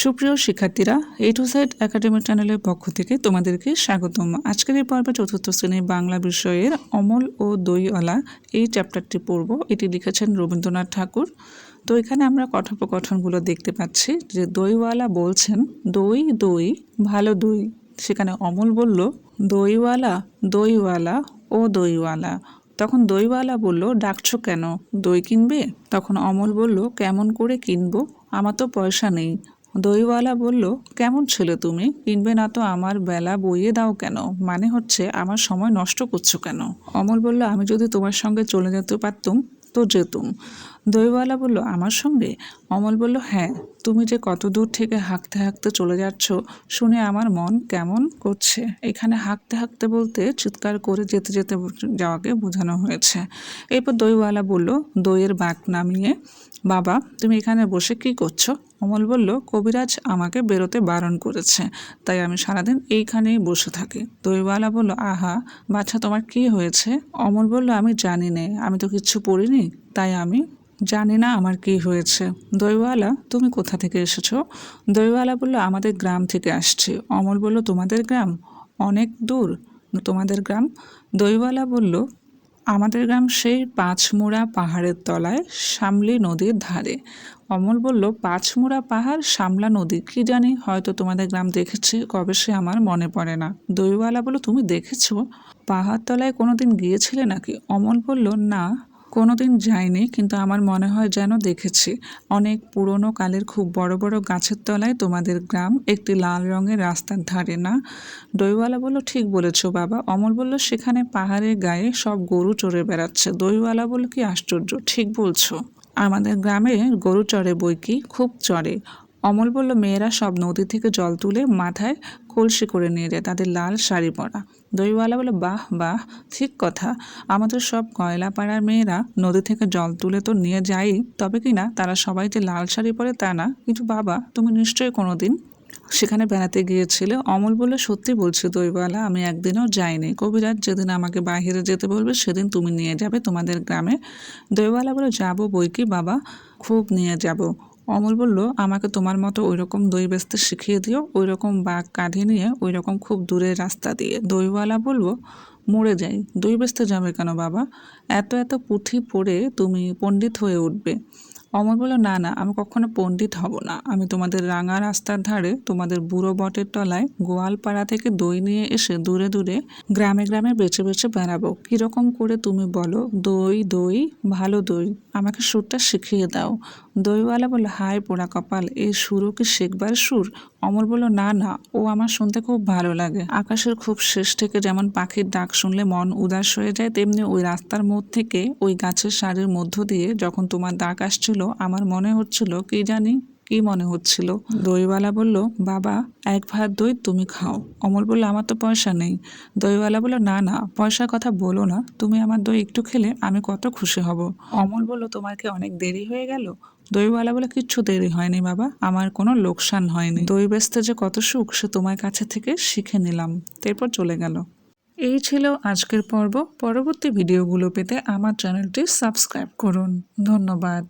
সুপ্রিয় শিক্ষার্থীরা, এ to Z academy চ্যানেলের পক্ষ থেকে তোমাদেরকে স্বাগতম। আজকের এই পর্বে চতুর্থ শ্রেণীর বাংলা বিষয়ের অমল ও দইওয়ালা এই চ্যাপ্টারটি পড়ব। এটি লিখেছেন রবীন্দ্রনাথ ঠাকুর। তো এখানে আমরা কথোপকথনগুলো দেখতে পাচ্ছি যে দইওয়ালা বলছেন, দই দই ভালো দই। সেখানে অমল বলল, দইওয়ালা দইওয়ালা ও দইওয়ালা। তখন দইওয়ালা বলল, ডাকছো কেন, দই কিনবে? তখন অমল বলল, কেমন করে কিনবো, আমার তো পয়সা নেই। দইওয়ালা বলল, কেমন ছেলে তুমি, কিনবে না তো আমার বেলা বইয়ে দাও কেন, মানে হচ্ছে আমার সময় নষ্ট করছো কেন? অমল বলল, আমি যদি তোমার সঙ্গে চলে যেতে পারতুম তো যেতুম। দইওয়ালা বলল, আমার সঙ্গে? অমল বলল, হ্যাঁ, তুমি যে কত দূর থেকে হাঁকতে হাঁকতে চলে যাচ্ছ শুনে আমার মন কেমন করছে। এখানে হাঁকতে হাঁকতে বলতে চিৎকার করে যেতে যেতে যাওয়াকে বোঝানো হয়েছে। এরপর দইওয়ালা বলল দইয়ের বাঁক নামিয়ে, বাবা তুমি এখানে বসে কি করছো? অমল বলল, কবিরাজ আমাকে বেরোতে বারণ করেছে, তাই আমি সারাদিন এইখানেই বসে থাকি। দইওয়ালা বলল, আহা বাছা, তোমার কি হয়েছে? অমল বলল, আমি জানি নে, আমি তো কিচ্ছু পড়িনি, তাই আমি জানি না আমার কি হয়েছে। দইওয়ালা, তুমি কোথা থেকে এসেছো? দইওয়ালা বলল, আমাদের গ্রাম থেকে আসছি। অমল বলল, তোমাদের গ্রাম অনেক দূর? তোমাদের গ্রাম? দইওয়ালা বলল, আমাদের গ্রাম সেই পাঁচমুড়া পাহাড়ের তলায় শামলি নদীর ধারে। অমল বলল, পাঁচমুড়া পাহাড়, শামলা নদী, কি জানি, হয়তো তোমাদের গ্রাম দেখেছি, কবে সে আমার মনে পড়ে না। দইওয়ালা বলল, তুমি দেখেছো? পাহাড় তলায় কোনোদিন গিয়েছিলে নাকি? অমল বলল, না, কোনোদিন যাইনি, কিন্তু আমার মনে হয় যেন দেখেছি। অনেক পুরনো কালের খুব বড় বড় গাছের তলায় তোমাদের গ্রাম, একটি লাল রঙের রাস্তার ধারে, না? দইওয়ালা বলল, ঠিক বলেছো বাবা। অমল বলল, সেখানে পাহাড়ের গায়ে সব গরু চড়ে বেড়াচ্ছে। দইওয়ালা বলল, কি আশ্চর্য, ঠিক বলছো, আমাদের গ্রামে গরু চড়ে বই কি, খুব চড়ে। অমল বলল, মেয়েরা সব নদী থেকে জল তুলে মাথায় কলসি করে নিয়ে যায়, তাদের লাল শাড়ি পরা। দইওয়ালা বলল, বাহ বাহ, ঠিক কথা, আমাদের সব কয়লাপাড়ার মেয়েরা নদী থেকে জল তুলে তো নিয়ে যাই, তবে কি না তারা সবাই যে লাল শাড়ি পরে তা না। কিন্তু বাবা, তুমি নিশ্চয়ই কোনোদিন সেখানে বেড়াতে গিয়েছিলে? অমল বলে, সত্যি বলছি দইওয়ালা, আমি একদিনও যাইনি। কবিরাজ যেদিন আমাকে বাইরে যেতে বলবে সেদিন তুমি নিয়ে যাবে তোমাদের গ্রামে। দইওয়ালা বলে, যাবো বই কি বাবা, খুব নিয়ে যাব। অমল বলল, আমাকে তোমার মতো ওই রকম দই বেচতে শিখিয়ে দিও, ওই রকম বাঘ কাঁধে নিয়ে ওই রকম খুব দূরের রাস্তা দিয়ে। দইওয়ালা বলল, মরে যাই, দই বেচতে যাবে কেন বাবা, এত এত পুঁথি পড়ে তুমি পণ্ডিত হয়ে উঠবে। অমর বলল, না না, আমি কখনো পণ্ডিত হব না, আমি তোমাদের রাঙা রাস্তার ধারে তোমাদের বুড়ো বটের তলায় গোয়ালপাড়া থেকে দই নিয়ে এসে দূরে দূরে গ্রামে গ্রামে বেচে বেচে বেড়াবো। কিরকম করে তুমি বলো, দই দই ভালো দই, আমাকে সুরটা শিখিয়ে দাও। দইওয়ালা বলল, হায় পোড়া কপাল, এই সুরও কি শেখবার সুর? অমর বলল, না না, ও আমার শুনতে খুব ভালো লাগে। আকাশের খুব শেষ থেকে যেমন পাখির ডাক শুনলে মন উদাস হয়ে যায়, তেমনি ওই রাস্তার মোড় থেকে ওই গাছের সারির মধ্য দিয়ে যখন তোমার ডাক আসছিল আমার মনে হচ্ছিল, কি জানি কি মনে হচ্ছিল। দইওয়ালা বলল, বাবা এক ভাত দই তুমি খাও। অমল বলল, আমার তো পয়সা নেই। দইওয়ালা বলল, না না, পয়সার কথা বলো না, তুমি আমার দই একটু খেলে আমি কত খুশি হব। অমল বলল, তোমার কি অনেক দেরি হয়ে গেল? দইওয়ালা বলে, কিচ্ছু দেরি হয়নি বাবা, আমার কোনো লোকসান হয়নি, দই বেচতে যে কত সুখ সে তোমার কাছে থেকে শিখে নিলাম। এরপর চলে গেল। এই ছিল আজকের পর্ব। পরবর্তী ভিডিওগুলো পেতে আমার চ্যানেলটি সাবস্ক্রাইব করুন। ধন্যবাদ।